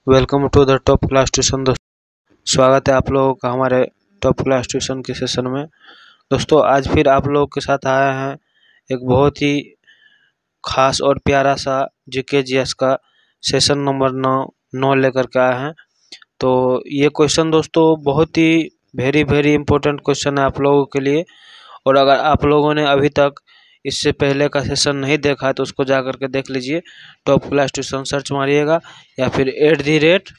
Welcome to the top class tuition. दोस्तों स्वागत है आप लोगों का हमारे टॉप क्लास ट्यूशन के सेशन में। दोस्तों आज फिर आप लोगों के साथ आया है एक बहुत ही खास और प्यारा सा जीके जीएस का सेशन नंबर 9 लेकर के आए हैं। तो ये क्वेश्चन दोस्तों बहुत ही वेरी इंपॉर्टेंट क्वेश्चन है आप लोगों के लिए। और अगर आप लोगों ने अभी तक इससे पहले का सेशन नहीं देखा है तो उसको जा करके देख लीजिए। टॉप क्लास ट्यूशन सर्च मारिएगा या फिर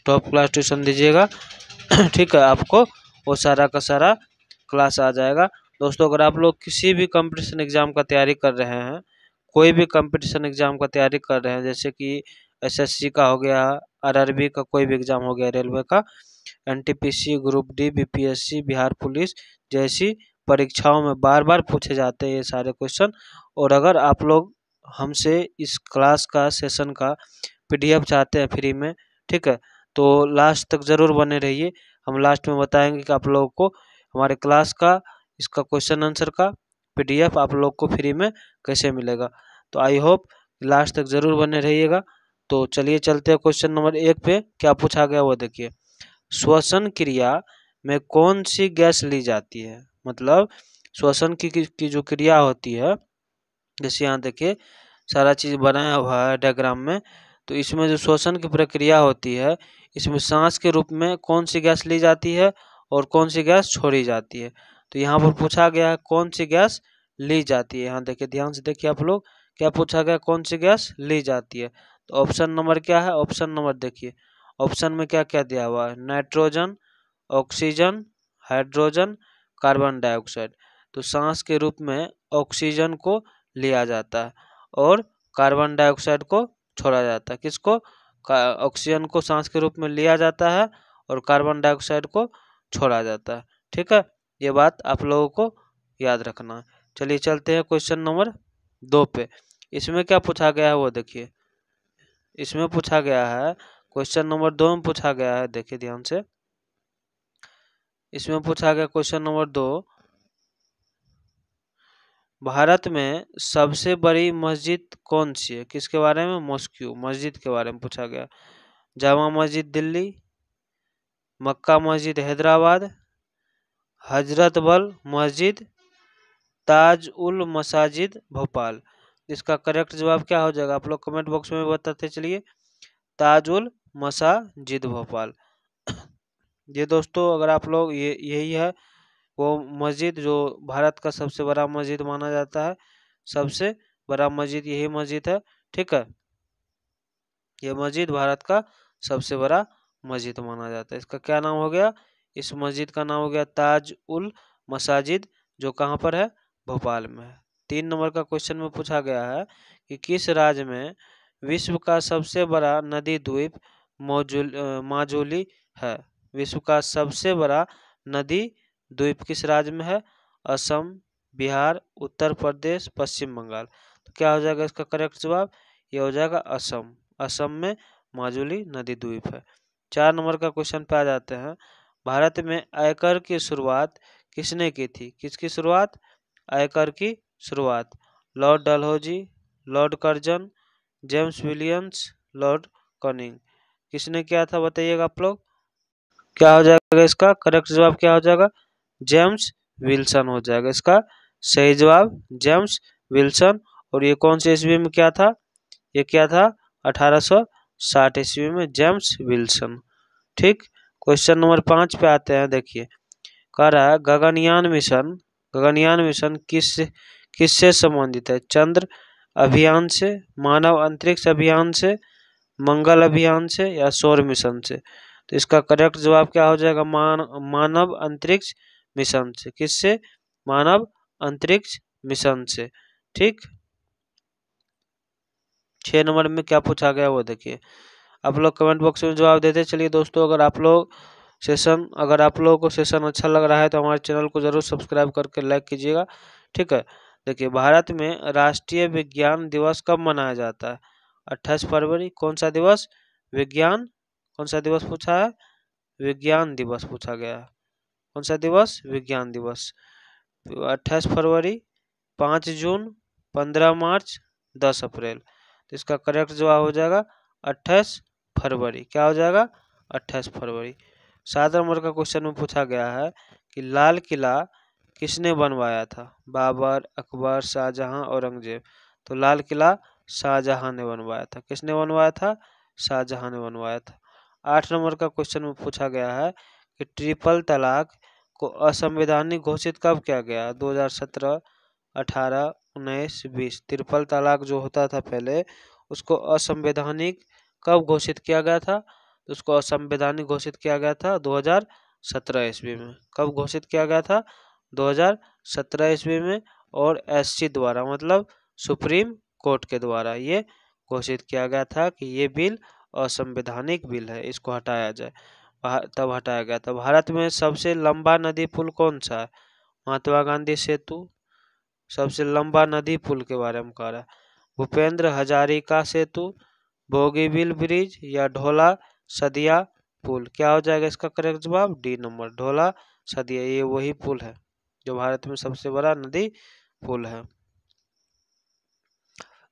@टॉप क्लास ट्यूशन दीजिएगा ठीक है, आपको वो सारा का सारा क्लास आ जाएगा। दोस्तों अगर आप लोग किसी भी कंपटीशन एग्जाम का तैयारी कर रहे हैं, कोई भी कंपटीशन एग्जाम का तैयारी कर रहे हैं, जैसे कि एसएससी का हो गया, आरआरबी का कोई भी एग्जाम हो गया, रेलवे का, NTPC, group D, BPSC, Bihar police जैसी परीक्षाओं में बार बार पूछे जाते हैं ये सारे क्वेश्चन। और अगर आप लोग हमसे इस क्लास का सेशन का पीडीएफ चाहते हैं फ्री में, ठीक है, तो लास्ट तक ज़रूर बने रहिए। हम लास्ट में बताएंगे कि आप लोगों को हमारे क्लास का इसका क्वेश्चन आंसर का पीडीएफ आप लोग को फ्री में कैसे मिलेगा। तो आई होप लास्ट तक ज़रूर बने रहिएगा। तो चलिए चलते हैं क्वेश्चन नंबर 1 पे। क्या पूछा गया वो देखिए। श्वसन क्रिया में कौन सी गैस ली जाती है? मतलब श्वसन की जो क्रिया होती है, जैसे यहाँ देखिए सारा चीज़ बनाया हुआ है डायग्राम में। तो इसमें जो श्वसन की प्रक्रिया होती है, इसमें सांस के रूप में कौन सी गैस ली जाती है और कौन सी गैस छोड़ी जाती है। तो यहाँ पर पूछा गया है कौन सी गैस ली जाती है। यहाँ देखिए ध्यान से देखिए आप लोग, क्या पूछा गया, कौन सी गैस ली जाती है। तो ऑप्शन नंबर क्या है? ऑप्शन नंबर देखिए, ऑप्शन में क्या क्या दिया हुआ है, nitrogen, oxygen, hydrogen, carbon dioxide. तो सांस के रूप में ऑक्सीजन को लिया जाता है और कार्बन डाइऑक्साइड को छोड़ा जाता है। किसको? ऑक्सीजन को सांस के रूप में लिया जाता है और कार्बन डाइऑक्साइड को छोड़ा जाता है। ठीक है, ये बात आप लोगों को याद रखना है। चलिए चलते हैं क्वेश्चन नंबर 2 पे। इसमें क्या पूछा गया है वो देखिए। इसमें पूछा गया है क्वेश्चन नंबर 2 में पूछा गया है, देखिए ध्यान से। इसमें पूछा गया क्वेश्चन नंबर 2, भारत में सबसे बड़ी मस्जिद कौन सी है? किसके बारे में? मॉस्क्यू मस्जिद के बारे में पूछा गया। जामा मस्जिद दिल्ली, मक्का मस्जिद हैदराबाद, हजरत बल मस्जिद, ताज उल मसाजिद भोपाल। इसका करेक्ट जवाब क्या हो जाएगा? आप लोग कमेंट बॉक्स में बताते चलिए। ताज उल मसाजिद भोपाल। ये दोस्तों अगर आप लोग यही है वो मस्जिद जो भारत का सबसे बड़ा मस्जिद माना जाता है। सबसे बड़ा मस्जिद यही मस्जिद है। ठीक है, ये मस्जिद भारत का सबसे बड़ा मस्जिद माना जाता है। इसका क्या नाम हो गया? इस मस्जिद का नाम हो गया ताज उल मसाजिद, जो कहाँ पर है? भोपाल में है। 3 नंबर का क्वेश्चन में पूछा गया है कि किस राज्य में विश्व का सबसे बड़ा नदी द्वीप माजुली है? विश्व का सबसे बड़ा नदी द्वीप किस राज्य में है? असम, बिहार, उत्तर प्रदेश, पश्चिम बंगाल। तो क्या हो जाएगा इसका करेक्ट जवाब? ये हो जाएगा असम। असम में माजुली नदी द्वीप है। 4 नंबर का क्वेश्चन पे आ जाते हैं। भारत में आयकर की शुरुआत किसने की थी? किसकी शुरुआत? आयकर की शुरुआत Lord Dalhousie, Lord Curzon, James Williams, Lord cunning. किसने किया था बताइएगा आप लोग। क्या हो जाएगा इसका करेक्ट जवाब? क्या हो जाएगा? जेम्स विल्सन हो जाएगा इसका सही जवाब, जेम्स विल्सन। और ये कौन से ईस्वी में क्या था? ये क्या था? 1860 ईस्वी में जेम्स विल्सन। ठीक, क्वेश्चन नंबर 5 पे आते हैं। देखिए कह रहा है गगनयान मिशन किससे संबंधित है? चंद्र अभियान से, मानव अंतरिक्ष अभियान से, मंगल अभियान से या सौर मिशन से। तो इसका करेक्ट जवाब क्या हो जाएगा? मानव अंतरिक्ष मिशन से। किससे? मानव अंतरिक्ष मिशन से। ठीक, 6 नंबर में क्या पूछा गया वो देखिए। आप लोग कमेंट बॉक्स में जवाब देते चलिए। दोस्तों अगर आप लोगों को सेशन अच्छा लग रहा है तो हमारे चैनल को जरूर सब्सक्राइब करके लाइक कीजिएगा। ठीक है, देखिए भारत में राष्ट्रीय विज्ञान दिवस कब मनाया जाता है? 28 फरवरी। कौन सा दिवस? विज्ञान। कौन सा दिवस पूछा है? विज्ञान दिवस पूछा गया है। कौन सा दिवस? विज्ञान दिवस। 28 फरवरी, 5 जून, 15 मार्च, 10 अप्रैल। तो इसका करेक्ट जवाब हो जाएगा 28 फरवरी। क्या हो जाएगा? 28 फरवरी। 7 नंबर का क्वेश्चन में पूछा गया है कि लाल किला किसने बनवाया था? बाबर, अकबर, शाहजहां, औरंगजेब। तो लाल किला शाहजहां ने बनवाया था। किसने बनवाया था? शाहजहां ने बनवाया था। 8 नंबर का क्वेश्चन में पूछा गया है कि ट्रिपल तलाक को असंवैधानिक घोषित कब किया गया? 2017, 18, 19, 20। ट्रिपल तलाक जो होता था पहले, उसको असंवैधानिक कब घोषित किया गया था? तो उसको असंवैधानिक घोषित किया गया था 2017 ईस्वी में। कब घोषित किया गया था? 2017 ईस्वी में। और एससी द्वारा, मतलब सुप्रीम कोर्ट के द्वारा ये घोषित किया गया था कि ये बिल असंवैधानिक बिल है, इसको हटाया जाए। तब हटाया गया था। भारत में सबसे लंबा नदी पुल कौन सा है? महात्मा गांधी सेतु। सबसे लंबा नदी पुल के बारे में कह रहा है। भूपेंद्र हजारिका सेतु, बोगीबिल ब्रिज या ढोला सदिया पुल। क्या हो जाएगा इसका करेक्ट जवाब? डी नंबर, ढोला सदिया। ये वही पुल है जो भारत में सबसे बड़ा नदी पुल है।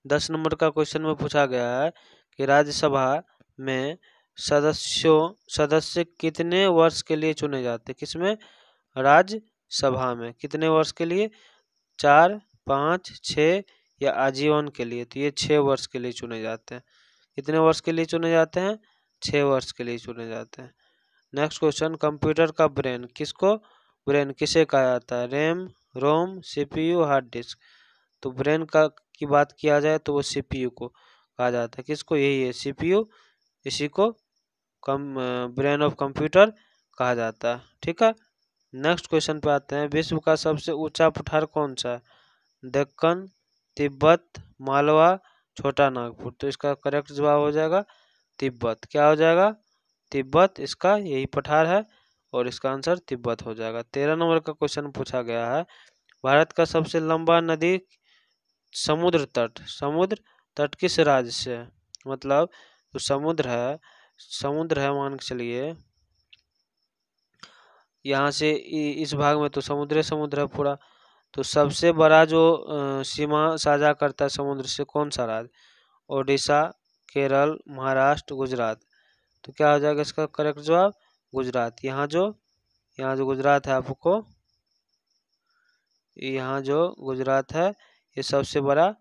10 नंबर का क्वेश्चन में पूछा गया है कि राज्यसभा में सदस्य कितने वर्ष के लिए चुने जाते हैं? किसमें? राज्यसभा में। कितने वर्ष के लिए? 4, 5, 6 या आजीवन के लिए? तो ये 6 वर्ष के लिए चुने जाते हैं। कितने वर्ष के लिए चुने जाते हैं? 6 वर्ष के लिए चुने जाते हैं। नेक्स्ट क्वेश्चन, कंप्यूटर का ब्रेन ब्रेन किसे कहा जाता है? रैम, रोम, सीपीयू, हार्ड डिस्क। तो ब्रेन की बात किया जाए तो वो सीपीयू को कहा जाता है। किसको? यही है सीपीयू, इसी को ब्रेन ऑफ कंप्यूटर कहा जाता है। ठीक है। नेक्स्ट क्वेश्चन पे आते हैं, विश्व का सबसे ऊंचा पठार कौन सा है? दक्कन, तिब्बत, मालवा, छोटा नागपुर। तो इसका करेक्ट जवाब हो जाएगा तिब्बत। क्या हो जाएगा? तिब्बत इसका यही पठार है और इसका आंसर तिब्बत हो जाएगा। 13 नंबर का क्वेश्चन पूछा गया है, भारत का सबसे लंबा नदी समुद्र तट किस राज्य से है? मतलब जो समुद्र है मान के चलिए, यहाँ से इस भाग में तो समुद्र है पूरा। तो सबसे बड़ा जो सीमा साझा करता है समुद्र से, कौन सा राज्य? ओडिशा, केरल, महाराष्ट्र, गुजरात। तो क्या हो जाएगा इसका करेक्ट जवाब? गुजरात। यहाँ जो गुजरात है आपको, यहाँ जो गुजरात है ये सबसे बड़ा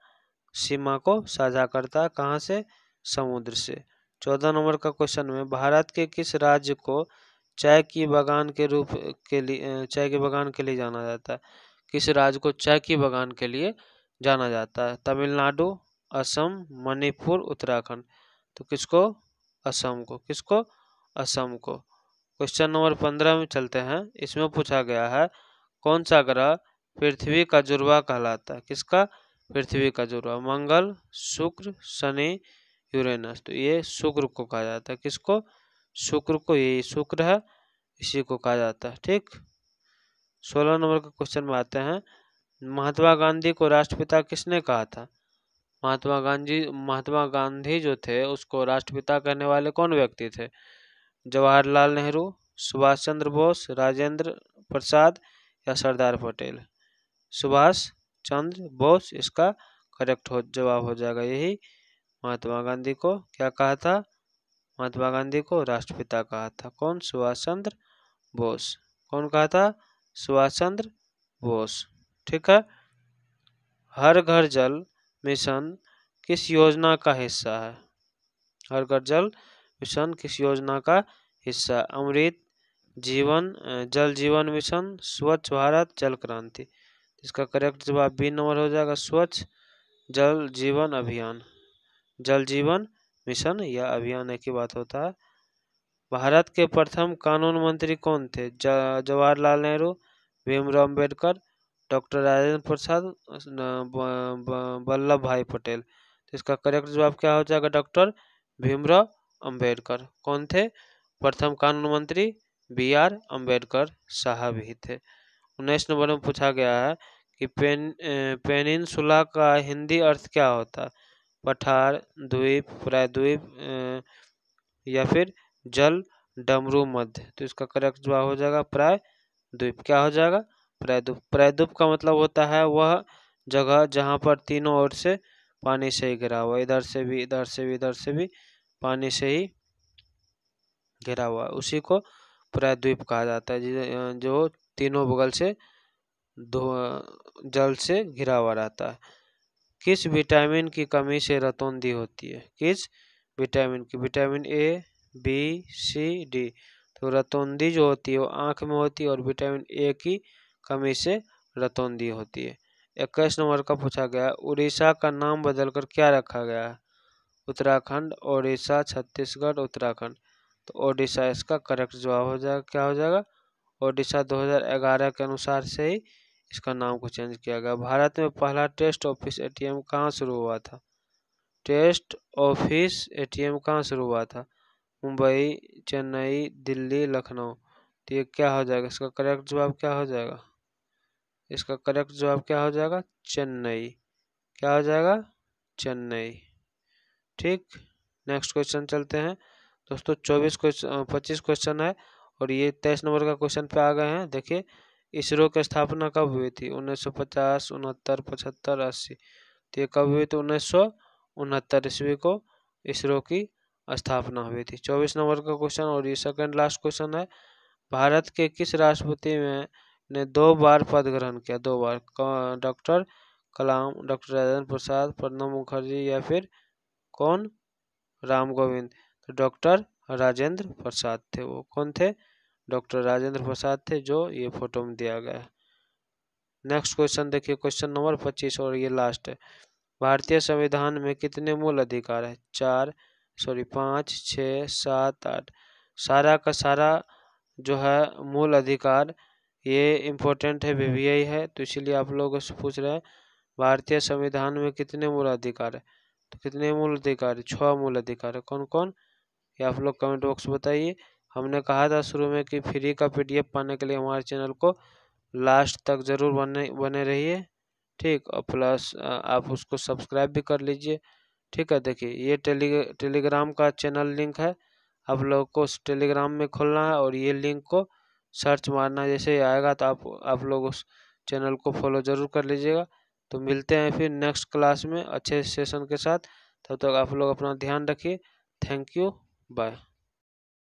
सीमा को साझा करता है। कहाँ से? समुद्र से। 14 नंबर का क्वेश्चन में, भारत के किस राज्य को चाय की बागान के लिए जाना जाता है? किस राज्य को चाय की बागान के लिए जाना जाता है? तमिलनाडु, असम, मणिपुर, उत्तराखंड। तो किसको? असम को। किसको? असम को। क्वेश्चन नंबर 15 में चलते हैं। इसमें पूछा गया है, कौन सा ग्रह पृथ्वी का जुड़वा कहलाता है? किसका? पृथ्वी का जुड़वा। मंगल, शुक्र, शनि, यूरेनस। तो ये शुक्र को कहा जाता है। किसको? शुक्र को। यही शुक्र है, इसी को कहा जाता है। ठीक। 16 नंबर के क्वेश्चन में आते हैं, महात्मा गांधी को राष्ट्रपिता किसने कहा था? महात्मा गांधी जो थे उसको राष्ट्रपिता कहने वाले कौन व्यक्ति थे? जवाहरलाल नेहरू, सुभाष चंद्र बोस, राजेंद्र प्रसाद या सरदार पटेल। सुभाष चंद्र बोस इसका करेक्ट जवाब हो जाएगा। यही महात्मा गांधी को क्या कहा था? महात्मा गांधी को राष्ट्रपिता कहा था। कौन? सुभाष चंद्र बोस। कौन कहा था? सुभाष चंद्र बोस। ठीक है। हर घर जल मिशन किस योजना का हिस्सा है? हर घर जल मिशन किस योजना का हिस्सा? अमृत जल जीवन मिशन, स्वच्छ भारत, जल क्रांति। इसका करेक्ट जवाब बी नंबर हो जाएगा, स्वच्छ जल जीवन अभियान। जल जीवन मिशन या अभियान एक ही बात होता है। भारत के प्रथम कानून मंत्री कौन थे? जवाहरलाल नेहरू, भीमराव अम्बेडकर, डॉक्टर राजेंद्र प्रसाद, वल्लभ भाई पटेल। तो इसका करेक्ट जवाब क्या हो जाएगा? डॉक्टर भीमराव अम्बेडकर। कौन थे प्रथम कानून मंत्री? BR अम्बेडकर साहब ही थे। 19 नंबर में पूछा गया है कि पेनिनसुला का हिंदी अर्थ क्या होता है? पठार, द्वीप, प्रायद्वीप या फिर जल डमरू मध्य। तो इसका करेक्ट जवाब हो जाएगा प्रायद्वीप। क्या हो जाएगा? प्रायद्वीप। प्रायद्वीप का मतलब होता है वह जगह जहाँ पर तीनों ओर से पानी से ही घिरा हुआ, इधर से भी, इधर से भी, इधर से भी पानी से ही घिरा हुआ, उसी को प्रायद्वीप कहा जाता है, जो तीनों बगल से जल से घिरा हुआ रहता है। किस विटामिन की कमी से रतौंधी होती है? किस विटामिन की? Vitamin A, B, C, D. तो रतौंधी जो होती है वो आँख में होती है और विटामिन ए की कमी से रतौंधी होती है। 21 नंबर का पूछा गया, उड़ीसा का नाम बदलकर क्या रखा गया है? उत्तराखंड, ओडिशा, छत्तीसगढ़, उत्तराखंड। तो ओडिशा इसका करेक्ट जवाब हो जाएगा। क्या हो जाएगा? ओडिशा 2011 के अनुसार से ही इसका नाम को चेंज किया गया। भारत में पहला टेस्ट ऑफिस एटीएम कहाँ शुरू हुआ था? टेस्ट ऑफिस एटीएम कहाँ शुरू हुआ था? मुंबई, चेन्नई, दिल्ली, लखनऊ। तो ये क्या हो जाएगा? इसका करेक्ट जवाब क्या हो जाएगा? इसका करेक्ट जवाब क्या हो जाएगा? चेन्नई। क्या हो जाएगा? चेन्नई। ठीक, नेक्स्ट क्वेश्चन चलते हैं दोस्तों। 25 क्वेश्चन है और ये 23 नंबर का क्वेश्चन पे आ गए हैं। देखिए, इसरो की स्थापना कब हुई थी? 1950, 69, 75, 80। तो ये कब हुई थी? 1969 ईस्वी को इसरो की स्थापना हुई थी। 24 नंबर का क्वेश्चन और ये सेकंड लास्ट क्वेश्चन है। भारत के किस राष्ट्रपति ने 2 बार पद ग्रहण किया? 2 बार। डॉक्टर कलाम, डॉक्टर राजेंद्र प्रसाद, प्रणब मुखर्जी या फिर कौन? राम गोविंद। तो डॉक्टर राजेंद्र प्रसाद थे। वो कौन थे? डॉक्टर राजेंद्र प्रसाद थे, जो ये फोटो में दिया गया है। नेक्स्ट क्वेश्चन देखिए, क्वेश्चन नंबर 25 और ये लास्ट है। भारतीय संविधान में कितने मूल अधिकार है? 5, 6, 7, 8। सारा का सारा जो है मूल अधिकार ये इम्पोर्टेंट है, वीवीआई है, तो इसीलिए आप लोगों से पूछ रहे हैं भारतीय संविधान में कितने मूल अधिकार है? तो कितने मूल अधिकार है? 6 मूल अधिकार है। कौन कौन? ये आप लोग कमेंट बॉक्स बताइए। हमने कहा था शुरू में कि फ्री का पीडीएफ पाने के लिए हमारे चैनल को लास्ट तक जरूर बने रहिए। ठीक, और प्लस आप उसको सब्सक्राइब भी कर लीजिए। ठीक है, देखिए ये टेलीग्राम का चैनल लिंक है। आप लोगों को उस टेलीग्राम में खोलना है और ये लिंक को सर्च मारना, जैसे ही आएगा तो आप लोग उस चैनल को फॉलो ज़रूर कर लीजिएगा। तो मिलते हैं फिर नेक्स्ट क्लास में अच्छे सेशन के साथ। तब तक आप लोग अपना ध्यान रखिए। Thank you, bye.